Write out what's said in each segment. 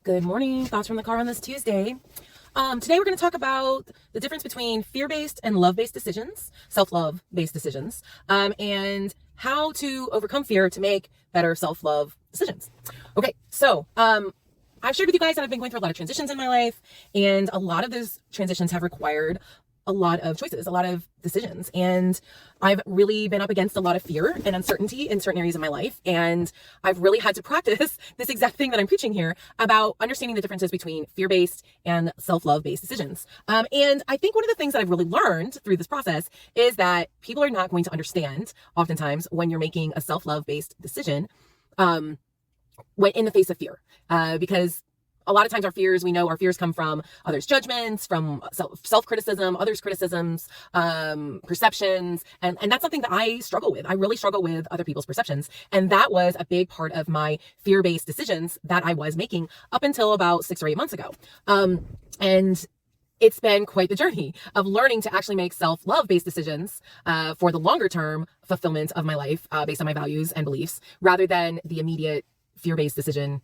Good morning. Thoughts from the car on this Tuesday. Today we're going to talk about the difference between fear-based and love-based decisions, self-love-based decisions, and how to overcome fear to make better self-love decisions. Okay, so I've shared with you guys that I've been going through a lot of transitions in my life, and a lot of those transitions have required a lot of choices, a lot of decisions. And I've really been up against a lot of fear and uncertainty in certain areas of my life. And I've really had to practice this exact thing that I'm preaching here about understanding the differences between fear-based and self-love-based decisions. And I think one of the things that I've really learned through this process is that people are not going to understand oftentimes when you're making a self-love-based decision when in the face of fear, because a lot of times we know our fears come from others' judgments, from self-criticism, others' criticisms, perceptions. And that's something that I struggle with. I really struggle with other people's perceptions. And that was a big part of my fear-based decisions that I was making up until about 6 or 8 months ago. And it's been quite the journey of learning to actually make self-love-based decisions for the longer term fulfillment of my life based on my values and beliefs, rather than the immediate fear-based decision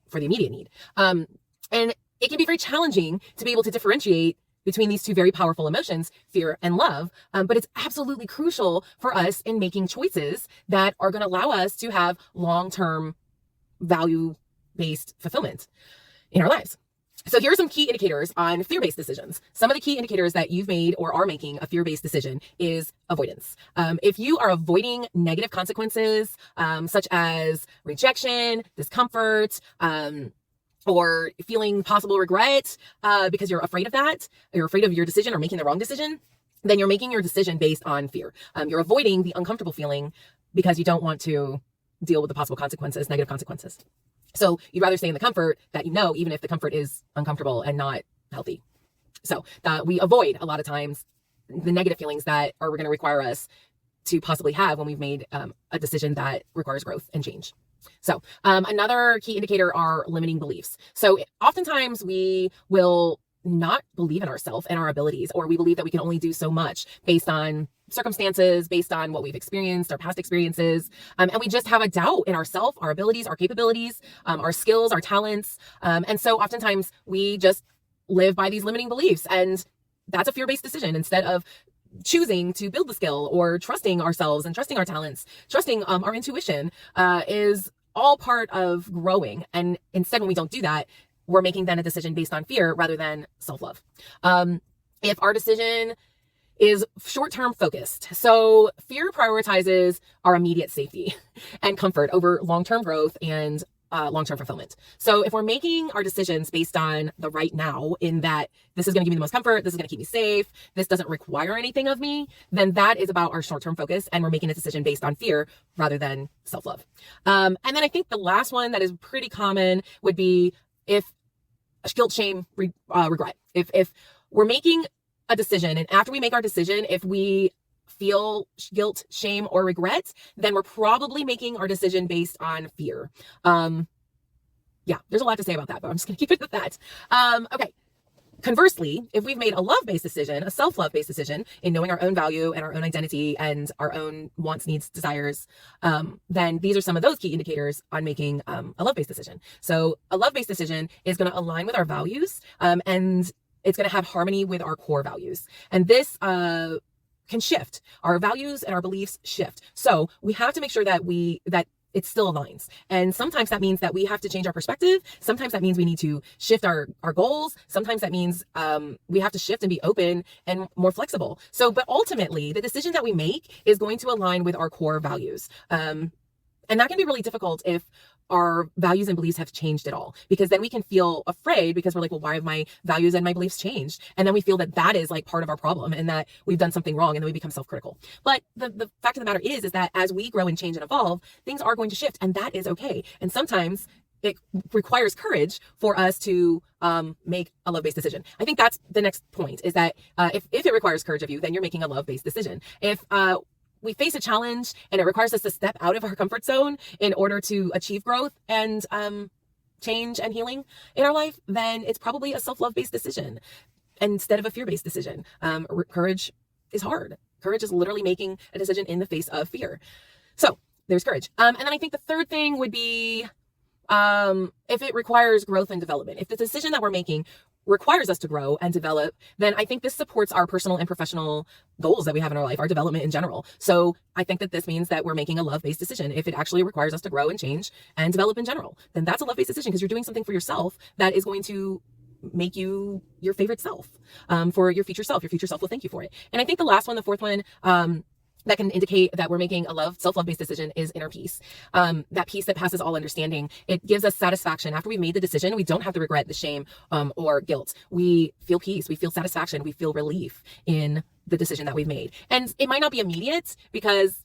for the immediate need. And it can be very challenging to be able to differentiate between these two very powerful emotions, fear and love. But it's absolutely crucial for us in making choices that are going to allow us to have long-term value-based fulfillment in our lives. So here are some key indicators on fear-based decisions. Some of the key indicators that you've made or are making a fear-based decision is avoidance. If you are avoiding negative consequences, such as rejection, discomfort, or feeling possible regret, because you're afraid of that, you're afraid of your decision or making the wrong decision, then you're making your decision based on fear. You're avoiding the uncomfortable feeling because you don't want to deal with the possible consequences, negative consequences. So you'd rather stay in the comfort that you know, even if the comfort is uncomfortable and not healthy. So we avoid a lot of times the negative feelings that are going to require us to possibly have when we've made a decision that requires growth and change. So another key indicator are limiting beliefs. So oftentimes we will not believe in ourselves and our abilities, or we believe that we can only do so much based on circumstances, based on what we've experienced, our past experiences. And we just have a doubt in ourselves, our abilities, our capabilities, our skills, our talents. And so oftentimes we just live by these limiting beliefs, and that's a fear-based decision instead of choosing to build the skill or trusting ourselves and trusting our talents, trusting our intuition is all part of growing. And instead, when we don't do that, we're making then a decision based on fear rather than self-love. If our decision is short-term focused, so fear prioritizes our immediate safety and comfort over long-term growth and long-term fulfillment. So if we're making our decisions based on the right now, in that this is going to give me the most comfort, this is going to keep me safe, this doesn't require anything of me, then that is about our short-term focus, and we're making a decision based on fear rather than self-love. And then I think the last one that is pretty common would be if guilt, shame, regret. If we're making a decision, and after we make our decision, if we feel guilt, shame, or regret, then we're probably making our decision based on fear. Yeah, there's a lot to say about that, but I'm just going to keep it at that. Okay. Conversely, if we've made a love-based decision, a self-love-based decision in knowing our own value and our own identity and our own wants, needs, desires, then these are some of those key indicators on making a love-based decision. So a love-based decision is going to align with our values, and it's going to have harmony with our core values. And this can shift. Our values and our beliefs shift. So we have to make sure that it still aligns. And sometimes that means that we have to change our perspective. Sometimes that means we need to shift our goals. Sometimes that means we have to shift and be open and more flexible. So, but ultimately, the decision that we make is going to align with our core values. And that can be really difficult if our values and beliefs have changed at all, because then we can feel afraid because we're like, well, why have my values and my beliefs changed? And then we feel that that is like part of our problem and that we've done something wrong, and then we become self-critical. But the fact of the matter is that as we grow and change and evolve, things are going to shift, and that is okay. And sometimes it requires courage for us to make a love-based decision. I think that's the next point, is that if it requires courage of you, then you're making a love-based decision. If we face a challenge and it requires us to step out of our comfort zone in order to achieve growth and change and healing in our life, then it's probably a self-love-based decision instead of a fear-based decision. Courage is hard. Courage is literally making a decision in the face of fear. So there's courage. And then I think the third thing would be if it requires growth and development. If the decision that we're making requires us to grow and develop, then I think this supports our personal and professional goals that we have in our life, our development in general. So I think that this means that we're making a love-based decision. If it actually requires us to grow and change and develop in general, then that's a love-based decision, because you're doing something for yourself that is going to make you your favorite self, for your future self. Your future self will thank you for it. And I think the last one, the fourth one, that can indicate that we're making a self-love based decision is inner peace. That peace that passes all understanding. It gives us satisfaction. After we've made the decision, we don't have to regret the shame, or guilt. We feel peace. We feel satisfaction. We feel relief in the decision that we've made. And it might not be immediate, because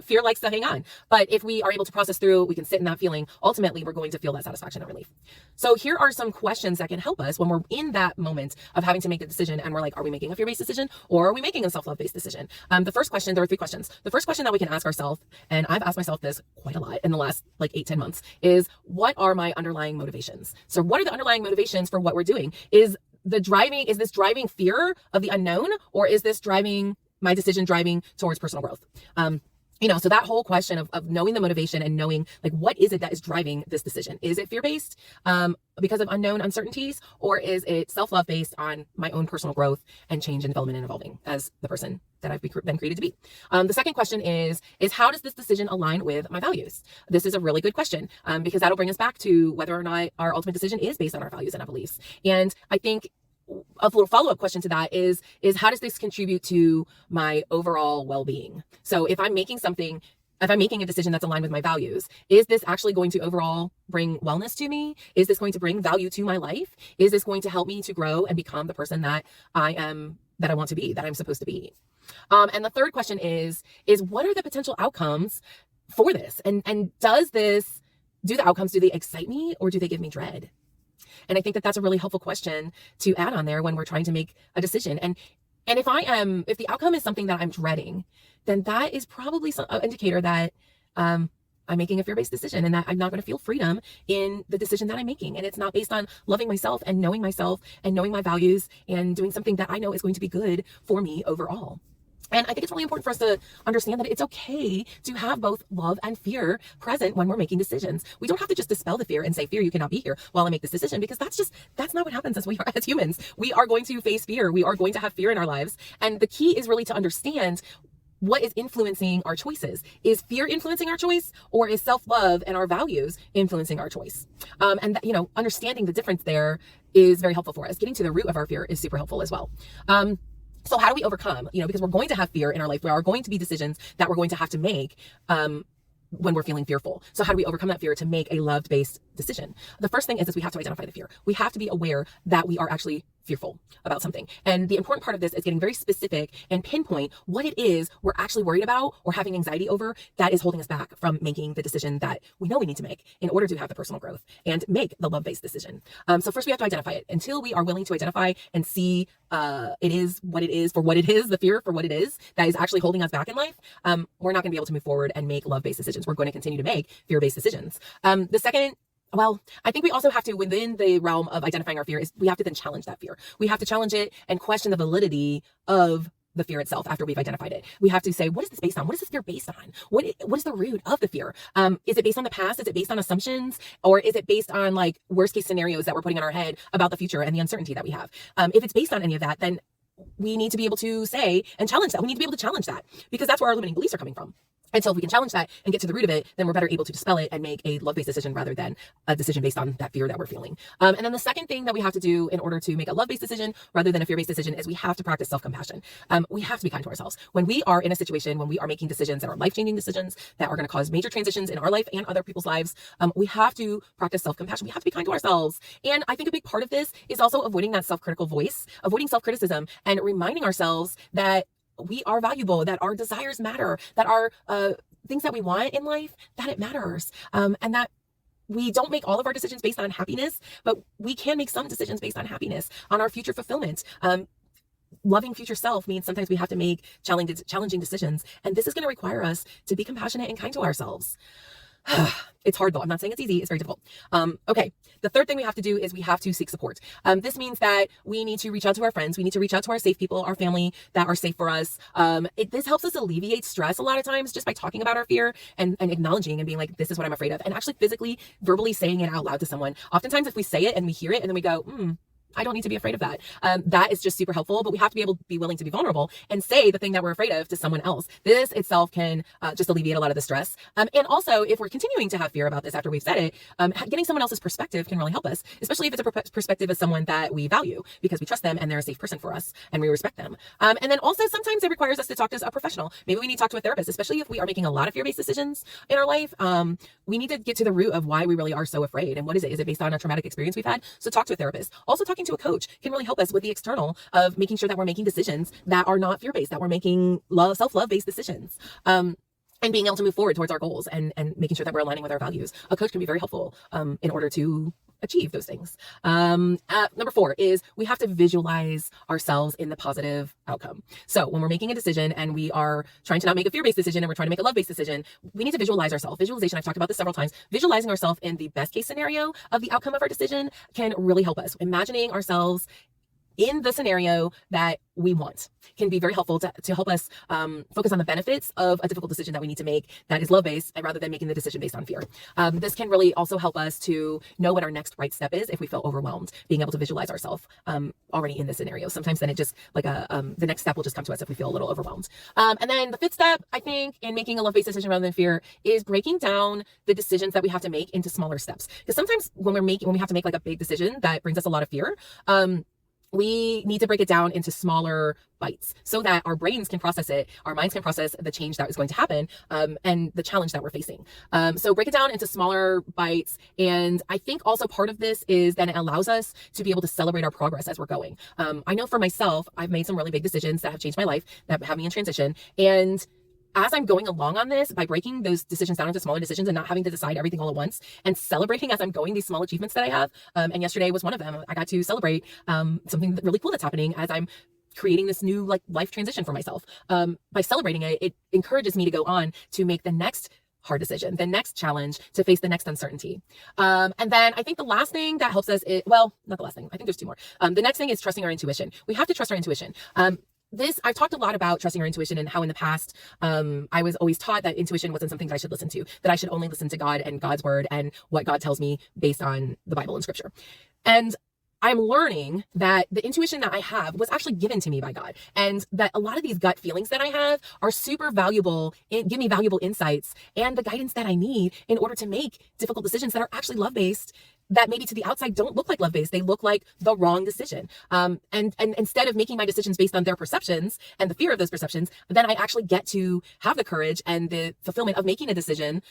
fear likes to hang on. But if we are able to process through, we can sit in that feeling. Ultimately, we're going to feel that satisfaction and relief. So here are some questions that can help us when we're in that moment of having to make a decision, and we're like, are we making a fear-based decision, or are we making a self-love based decision? The first question, there are three questions. The first question that we can ask ourselves, and I've asked myself this quite a lot in the last 8-10 months, is what are my underlying motivations? So what are the underlying motivations for what we're doing? Is this driving fear of the unknown, or is this my decision driving towards personal growth? So that whole question of knowing the motivation and knowing, like, what is it that is driving this decision? Is it fear-based because of unknown uncertainties, or is it self-love based on my own personal growth and change and development and evolving as the person that I've been created to be? The second question is how does this decision align with my values? This is a really good question, because that'll bring us back to whether or not our ultimate decision is based on our values and our beliefs. And I think a little follow-up question to that is how does this contribute to my overall well-being? So if I'm making a decision that's aligned with my values, is this actually going to overall bring wellness to me? Is this going to bring value to my life? Is this going to help me to grow and become the person that I want to be, that I'm supposed to be? And the third question is what are the potential outcomes for this? And do the outcomes, do they excite me, or do they give me dread? And I think that that's a really helpful question to add on there when we're trying to make a decision. And if the outcome is something that I'm dreading, then that is probably an indicator that I'm making a fear-based decision, and that I'm not going to feel freedom in the decision that I'm making. And it's not based on loving myself and knowing my values and doing something that I know is going to be good for me overall. And I think it's really important for us to understand that it's okay to have both love and fear present when we're making decisions. We don't have to just dispel the fear and say, fear, you cannot be here while I make this decision, because that's not what happens as humans. We are going to face fear. We are going to have fear in our lives. And the key is really to understand what is influencing our choices. Is fear influencing our choice, or is self-love and our values influencing our choice? Understanding the difference there is very helpful for us. Getting to the root of our fear is super helpful as well. So how do we overcome? Because we're going to have fear in our life. There are going to be decisions that we're going to have to make when we're feeling fearful. So how do we overcome that fear to make a love-based decision? The first thing is we have to identify the fear. We have to be aware that we are actually fearful about something. And the important part of this is getting very specific and pinpoint what it is we're actually worried about or having anxiety over that is holding us back from making the decision that we know we need to make in order to have the personal growth and make the love-based decision. So first we have to identify it. Until we are willing to identify and see it is what it is for what it is, the fear for what it is that is actually holding us back in life, we're not going to be able to move forward and make love-based decisions. We're going to continue to make fear-based decisions. The second, I think we also have to, within the realm of identifying our fear, is we have to then challenge that fear. We have to challenge it and question the validity of the fear itself after we've identified it. We have to say, what is this based on? What is this fear based on? What is the root of the fear? Is it based on the past? Is it based on assumptions? Or is it based on worst case scenarios that we're putting in our head about the future and the uncertainty that we have? If it's based on any of that, then we need to be able to say and challenge that. We need to be able to challenge that, because that's where our limiting beliefs are coming from. And so if we can challenge that and get to the root of it, then we're better able to dispel it and make a love-based decision rather than a decision based on that fear that we're feeling. And then the second thing that we have to do in order to make a love-based decision rather than a fear-based decision is we have to practice self-compassion. We have to be kind to ourselves. When we are in a situation, when we are making decisions that are life-changing decisions that are going to cause major transitions in our life and other people's lives, we have to practice self-compassion. We have to be kind to ourselves. And I think a big part of this is also avoiding that self-critical voice, avoiding self-criticism, and reminding ourselves that we are valuable, that our desires matter, that our things that we want in life, that it matters. And that we don't make all of our decisions based on happiness, but we can make some decisions based on happiness, on our future fulfillment. Loving future self means sometimes we have to make challenging decisions. And this is going to require us to be compassionate and kind to ourselves. It's hard though. I'm not saying it's easy. It's very difficult. Okay. The third thing we have to do is we have to seek support. This means that we need to reach out to our friends. We need to reach out to our safe people, our family that are safe for us. This helps us alleviate stress a lot of times just by talking about our fear and acknowledging and being like, this is what I'm afraid of. And actually physically, verbally saying it out loud to someone. Oftentimes if we say it and we hear it and then we go, I don't need to be afraid of that. That is just super helpful, but we have to be able to be willing to be vulnerable and say the thing that we're afraid of to someone else. This itself can just alleviate a lot of the stress. And also, if we're continuing to have fear about this after we've said it, getting someone else's perspective can really help us, especially if it's a perspective of someone that we value because we trust them and they're a safe person for us and we respect them. And then also sometimes it requires us to talk to a professional. Maybe we need to talk to a therapist, especially if we are making a lot of fear-based decisions in our life. We need to get to the root of why we really are so afraid and what is it? Is it based on a traumatic experience we've had? So talk to a therapist. Also talking to a coach can really help us with the external of making sure that we're making decisions that are not fear-based, that we're making self-love based decisions. And being able to move forward towards our goals and making sure that we're aligning with our values. A coach can be very helpful in order to achieve those things. Number 4 is we have to visualize ourselves in the positive outcome. So when we're making a decision and we are trying to not make a fear-based decision and we're trying to make a love-based decision, we need to visualize ourselves. Visualization, I've talked about this several times. Visualizing ourselves in the best case scenario of the outcome of our decision can really help us. Imagining ourselves in the scenario that we want can be very helpful to help us focus on the benefits of a difficult decision that we need to make that is love-based rather than making the decision based on fear. This can really also help us to know what our next right step is if we feel overwhelmed, being able to visualize ourselves already in the scenario. Sometimes then it just like the next step will just come to us if we feel a little overwhelmed. And then the 5th step, I think, in making a love-based decision rather than fear is breaking down the decisions that we have to make into smaller steps. Because sometimes when we have to make like a big decision that brings us a lot of fear, we need to break it down into smaller bites so that our brains can process it, our minds can process the change that is going to happen, and the challenge that we're facing. So break it down into smaller bites. And I think also part of this is that it allows us to be able to celebrate our progress as we're going. I know for myself, I've made some really big decisions that have changed my life, that have me in transition. And as I'm going along on this, by breaking those decisions down into smaller decisions and not having to decide everything all at once and celebrating as I'm going these small achievements that I have. And yesterday was one of them. I got to celebrate something really cool that's happening as I'm creating this new life transition for myself. By celebrating it, it encourages me to go on to make the next hard decision, the next challenge, to face the next uncertainty. And then I think the last thing that helps us not the last thing. I think there's 2 more. The next thing is trusting our intuition. We have to trust our intuition. I've talked a lot about trusting our intuition and how in the past, I was always taught that intuition wasn't something that I should listen to, that I should only listen to God and God's word and what God tells me based on the Bible and scripture. And I'm learning that the intuition that I have was actually given to me by God, and that a lot of these gut feelings that I have are super valuable, give me valuable insights and the guidance that I need in order to make difficult decisions that are actually love-based, that maybe to the outside don't look like love-based. They look like the wrong decision. And instead of making my decisions based on their perceptions and the fear of those perceptions, then I actually get to have the courage and the fulfillment of making a decision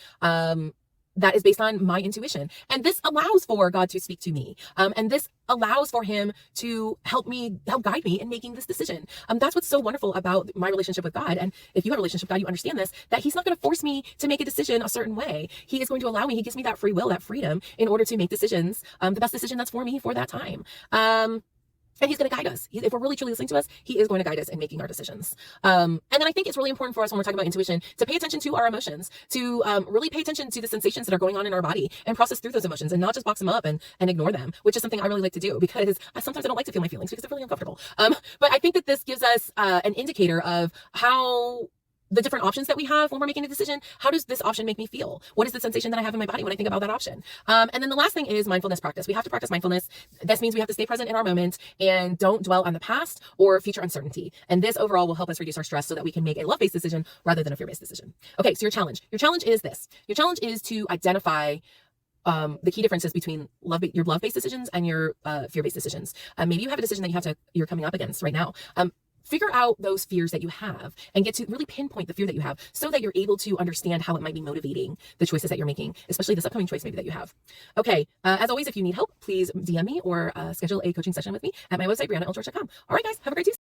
that is based on my intuition. And this allows for God to speak to me. And this allows for him to help guide me in making this decision. That's what's so wonderful about my relationship with God. And if you have a relationship with God, you understand this, that he's not going to force me to make a decision a certain way. He is going to allow me, he gives me that free will, that freedom in order to make decisions, the best decision that's for me for that time. And he's going to guide us. If we're really truly listening to us, he is going to guide us in making our decisions. And then I think it's really important for us when we're talking about intuition to pay attention to our emotions, to really pay attention to the sensations that are going on in our body and process through those emotions and not just box them up and ignore them, which is something I really like to do because sometimes I don't like to feel my feelings because they're really uncomfortable. But I think that this gives us an indicator of how the different options that we have when we're making a decision. How does this option make me feel? What is the sensation that I have in my body when I think about that option? And then the last thing is mindfulness practice. We have to practice mindfulness. This means we have to stay present in our moment and don't dwell on the past or future uncertainty. And this overall will help us reduce our stress so that we can make a love-based decision rather than a fear-based decision. Okay, so your challenge. Your challenge is this. Your challenge is to identify the key differences between your love-based decisions and your fear-based decisions. Maybe you have a decision that you're coming up against right now. Figure out those fears that you have and get to really pinpoint the fear that you have so that you're able to understand how it might be motivating the choices that you're making, especially this upcoming choice maybe that you have. Okay, as always, if you need help, please DM me or schedule a coaching session with me at my website, BriannaLGeorge.com. All right, guys, have a great Tuesday.